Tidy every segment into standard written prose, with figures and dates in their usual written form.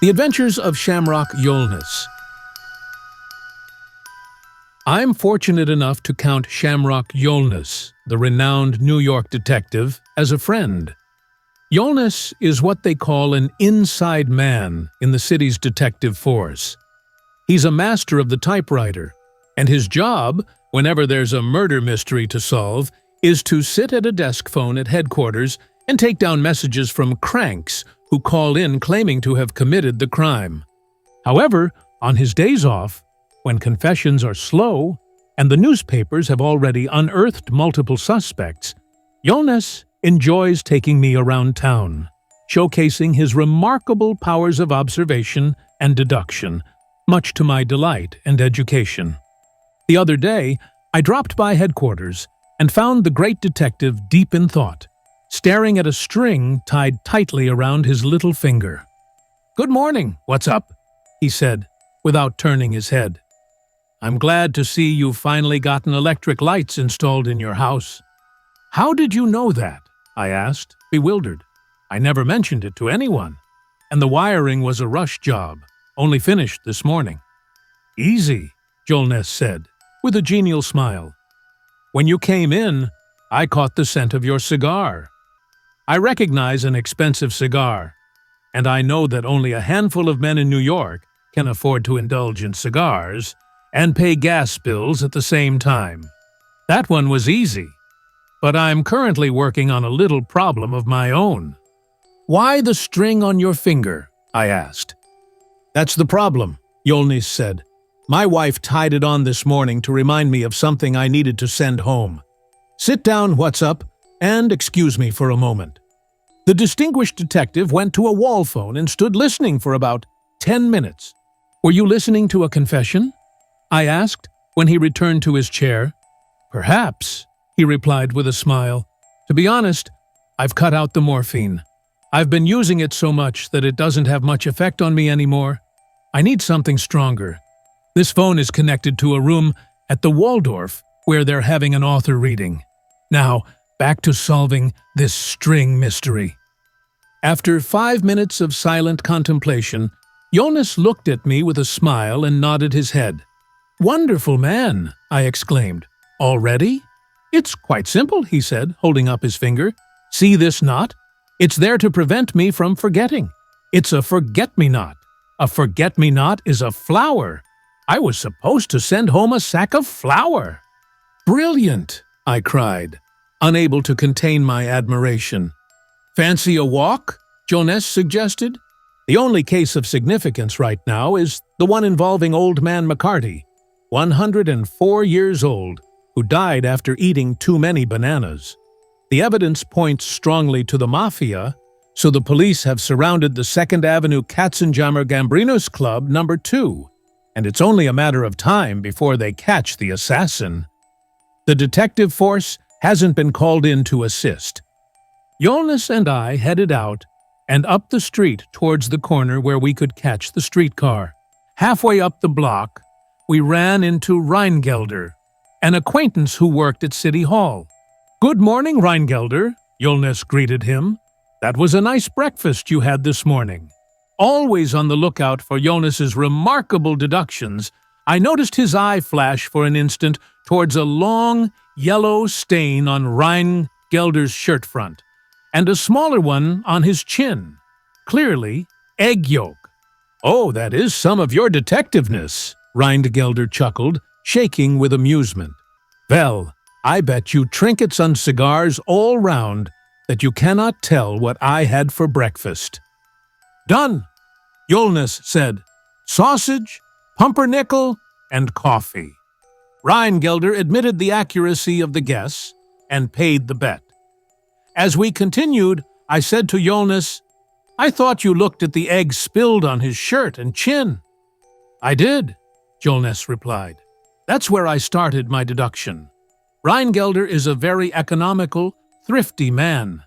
The Adventures of Shamrock Jolnes. I'm fortunate enough to count Shamrock Jolnes, the renowned New York detective, as a friend. Jolnes is what they call an inside man in the city's detective force. He's a master of the typewriter, and his job, whenever there's a murder mystery to solve, is to sit at a desk phone at headquarters and take down messages from cranks who call in claiming to have committed the crime. However, on his days off, when confessions are slow and the newspapers have already unearthed multiple suspects, Jolnes enjoys taking me around town, showcasing his remarkable powers of observation and deduction, much to my delight and education. The other day, I dropped by headquarters and found the great detective deep in thought, staring at a string tied tightly around his little finger. "Good morning, what's up?" he said, without turning his head. "I'm glad to see you've finally gotten electric lights installed in your house." "How did you know that?" I asked, bewildered. I never mentioned it to anyone, and the wiring was a rush job, only finished this morning. "Easy," Jolnes said, with a genial smile. "When you came in, I caught the scent of your cigar. I recognize an expensive cigar, and I know that only a handful of men in New York can afford to indulge in cigars and pay gas bills at the same time. That one was easy, but I'm currently working on a little problem of my own." "Why the string on your finger?" I asked. "That's the problem," Jolnes said. "My wife tied it on this morning to remind me of something I needed to send home. Sit down, what's up, and excuse me for a moment." The distinguished detective went to a wall phone and stood listening for about 10 minutes. "Were you listening to a confession?" I asked when he returned to his chair. "Perhaps," he replied with a smile. "To be honest, I've cut out the morphine. I've been using it so much that it doesn't have much effect on me anymore. I need something stronger. This phone is connected to a room at the Waldorf where they're having an author reading. Now, back to solving this string mystery." After 5 minutes of silent contemplation, Jolnes looked at me with a smile and nodded his head. "Wonderful man," I exclaimed. "Already?" "It's quite simple," he said, holding up his finger. "See this knot? It's there to prevent me from forgetting. It's a forget-me-not. A forget-me-not is a flower. I was supposed to send home a sack of flour." "Brilliant!" I cried, unable to contain my admiration. "Fancy a walk?" Jolnes suggested. "The only case of significance right now is the one involving Old Man McCarty, 104 years old, who died after eating too many bananas. The evidence points strongly to the mafia, so the police have surrounded the 2nd Avenue Katzenjammer Gambrinus Club No. 2, and it's only a matter of time before they catch the assassin. The detective force hasn't been called in to assist." Jolnes and I headed out and up the street towards the corner where we could catch the streetcar. Halfway up the block, we ran into Rheingelder, an acquaintance who worked at City Hall. "Good morning, Rheingelder," Jolnes greeted him. "That was a nice breakfast you had this morning." Always on the lookout for Jolnes's remarkable deductions, I noticed his eye flash for an instant towards a long, yellow stain on Rheingelder's shirt front, and a smaller one on his chin. Clearly, egg yolk. "Oh, that is some of your detectiveness," Rheingelder chuckled, shaking with amusement. "Well, I bet you trinkets and cigars all round that you cannot tell what I had for breakfast." "Done," Jolnes said. "Sausage, pumpernickel, and coffee." Rheingelder admitted the accuracy of the guess and paid the bet. As we continued, I said to Jolnes, "I thought you looked at the egg spilled on his shirt and chin." "I did," Jolnes replied. "That's where I started my deduction. Rheingelder is a very economical, thrifty man.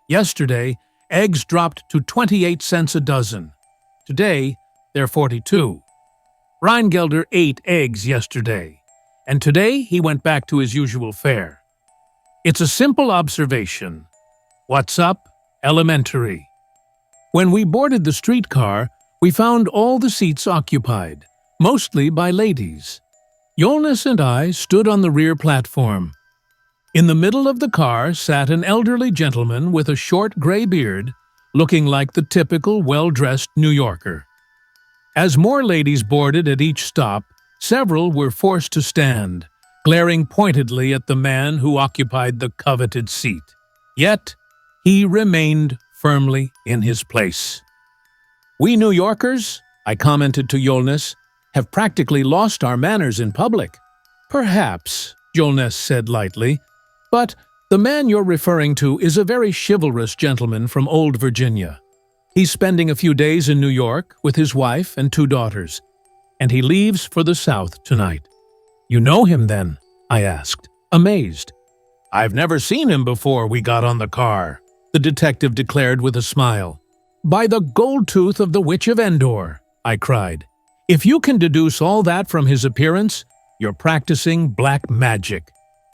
Yesterday, eggs dropped to 28 cents a dozen. Today, they're 42. Rheingelder ate eggs yesterday, and today he went back to his usual fare. It's a simple observation. What's up? Elementary. When we boarded the streetcar, We found all the seats occupied, mostly by ladies. Jolnes and I stood on the rear platform. In the middle of the car sat an elderly gentleman with a short gray beard, looking like the typical well-dressed New Yorker. As more ladies boarded at each stop, several were forced to stand, glaring pointedly at the man who occupied the coveted seat. Yet, he remained firmly in his place. "We New Yorkers," I commented to Jolnes, "have practically lost our manners in public." "Perhaps," Jolnes said lightly, "but the man you're referring to is a very chivalrous gentleman from old Virginia. He's spending a few days in New York with his wife and 2 daughters, and he leaves for the South tonight." "You know him, then?" I asked, amazed. "I've never seen him before we got on the car," the detective declared with a smile. "By the gold tooth of the Witch of Endor," I cried. "If you can deduce all that from his appearance, you're practicing black magic."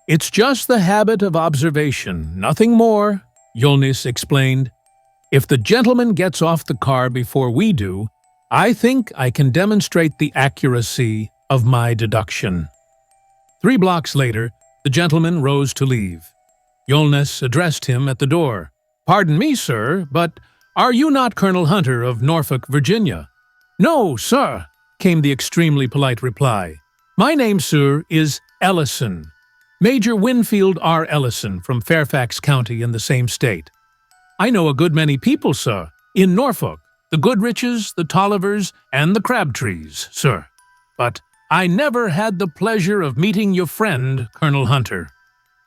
"It's just the habit of observation, nothing more," Jolnes explained. "If the gentleman gets off the car before we do, I think I can demonstrate the accuracy of my deduction." 3 blocks later, the gentleman rose to leave. Jolnes addressed him at the door. "Pardon me, sir, but are you not Colonel Hunter of Norfolk, Virginia?" "No, sir," came the extremely polite reply. "My name, sir, is Ellison. Major Winfield R. Ellison from Fairfax County in the same state. I know a good many people, sir, in Norfolk, the Goodriches, the Tollivers, and the Crabtrees, sir. But I never had the pleasure of meeting your friend, Colonel Hunter.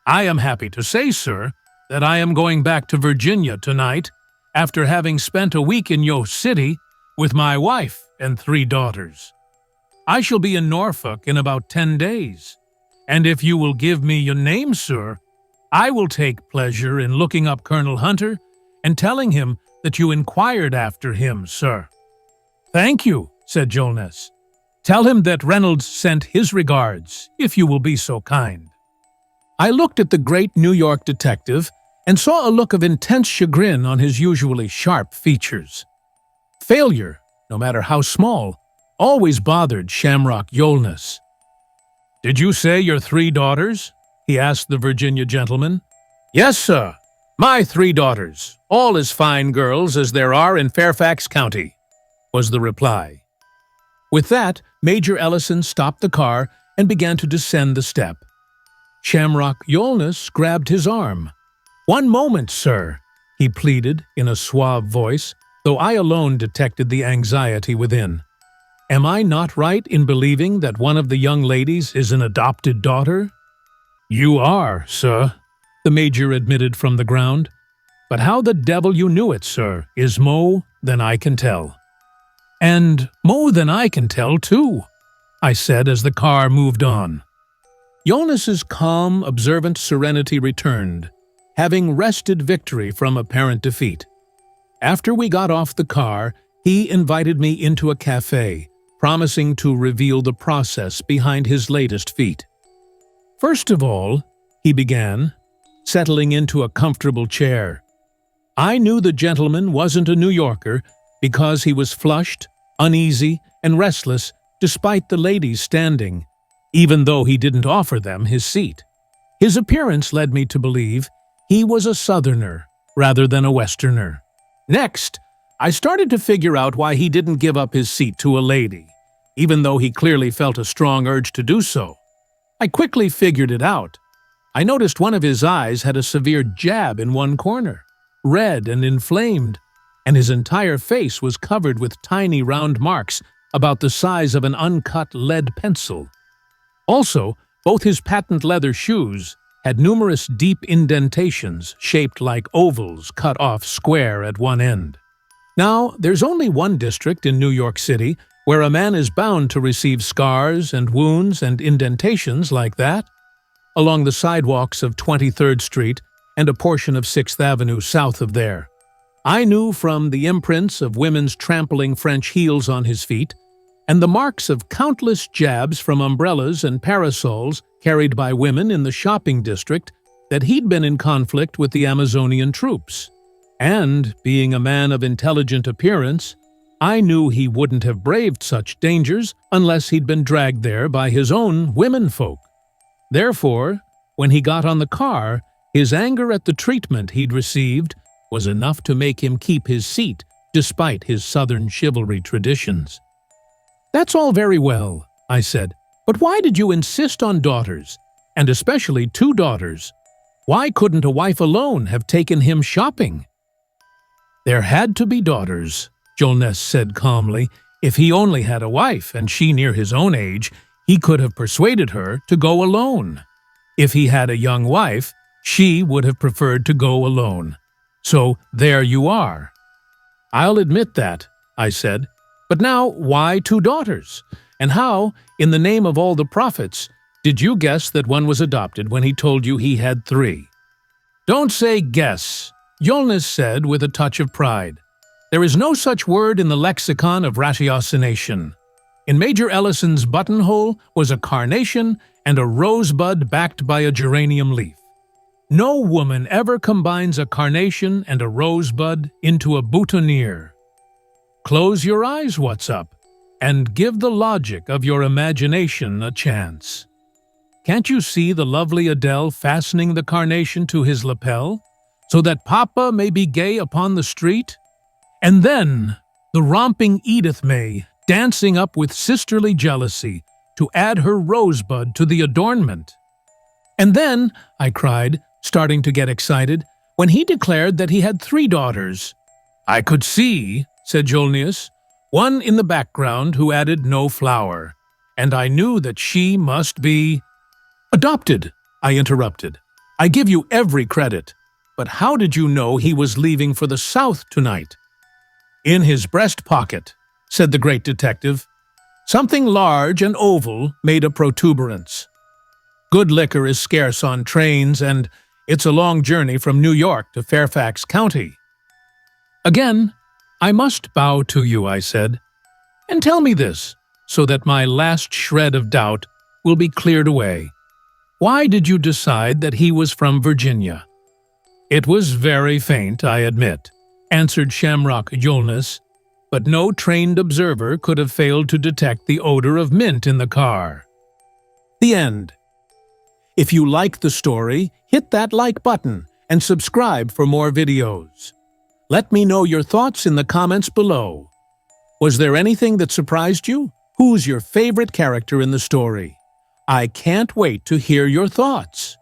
I am happy to say, sir, that I am going back to Virginia tonight, after having spent a week in your city with my wife and 3 daughters. I shall be in Norfolk in about 10 days, and if you will give me your name, sir, I will take pleasure in looking up Colonel Hunter and telling him that you inquired after him, sir." "Thank you," said Jolnes. "Tell him that Reynolds sent his regards, if you will be so kind." I looked at the great New York detective and saw a look of intense chagrin on his usually sharp features. Failure, no matter how small, always bothered Shamrock Jolnes. "Did you say your 3 daughters?" he asked the Virginia gentleman. "Yes, sir. My 3 daughters, all as fine girls as there are in Fairfax County," was the reply. With that, Major Ellison stopped the car and began to descend the step. Shamrock Jolnes grabbed his arm. "One moment, sir," he pleaded in a suave voice, though I alone detected the anxiety within. "Am I not right in believing that one of the young ladies is an adopted daughter?" "You are, sir," the major admitted from the ground. "But how the devil you knew it, sir, is more than I can tell." "And more than I can tell, too," I said as the car moved on. Jolnes's calm, observant serenity returned, having wrested victory from apparent defeat. After we got off the car, he invited me into a cafe, promising to reveal the process behind his latest feat. "First of all," he began, settling into a comfortable chair, "I knew the gentleman wasn't a New Yorker because he was flushed, uneasy, and restless despite the ladies standing, even though he didn't offer them his seat. His appearance led me to believe he was a Southerner rather than a Westerner. Next, I started to figure out why he didn't give up his seat to a lady, even though he clearly felt a strong urge to do so. I quickly figured it out. I noticed one of his eyes had a severe jab in one corner, red and inflamed, and his entire face was covered with tiny round marks about the size of an uncut lead pencil. Also, both his patent leather shoes had numerous deep indentations shaped like ovals cut off square at one end. Now, there's only one district in New York City where a man is bound to receive scars and wounds and indentations like that, along the sidewalks of 23rd Street and a portion of 6th Avenue south of there. I knew from the imprints of women's trampling French heels on his feet and the marks of countless jabs from umbrellas and parasols carried by women in the shopping district that he'd been in conflict with the Amazonian troops. And, being a man of intelligent appearance, I knew he wouldn't have braved such dangers unless he'd been dragged there by his own womenfolk. Therefore, when he got on the car, his anger at the treatment he'd received was enough to make him keep his seat despite his Southern chivalry traditions. "That's all very well," I said, "but why did you insist on daughters, and especially 2 daughters? Why couldn't a wife alone have taken him shopping?" "There had to be daughters," Jolnes said calmly. "If he only had a wife, and she near his own age, he could have persuaded her to go alone. If he had a young wife, she would have preferred to go alone. So there you are." "I'll admit that," I said. "But now, why 2 daughters? And how, in the name of all the prophets, did you guess that one was adopted when he told you he had 3? "Don't say guess," Jolnes said with a touch of pride. "There is no such word in the lexicon of ratiocination. In Major Ellison's buttonhole was a carnation and a rosebud backed by a geranium leaf. No woman ever combines a carnation and a rosebud into a boutonniere. Close your eyes, what's up, and give the logic of your imagination a chance. Can't you see the lovely Adele fastening the carnation to his lapel, so that Papa may be gay upon the street? And then the romping Edith May dancing up with sisterly jealousy to add her rosebud to the adornment. And then," I cried, starting to get excited, "when he declared that he had 3 daughters." "I could see," said Jolnes, "one in the background who added no flower, and I knew that she must be—" "Adopted," I interrupted. "I give you every credit. But how did you know he was leaving for the South tonight?" "In his breast pocket," said the great detective. "Something large and oval made a protuberance. Good liquor is scarce on trains, and it's a long journey from New York to Fairfax County." "Again, I must bow to you," I said. "And tell me this, so that my last shred of doubt will be cleared away. Why did you decide that he was from Virginia?" "It was very faint, I admit," answered Shamrock Jolnes, "but no trained observer could have failed to detect the odor of mint in the car." The end. If you like the story, hit that like button and subscribe for more videos. Let me know your thoughts in the comments below. Was there anything that surprised you? Who's your favorite character in the story? I can't wait to hear your thoughts.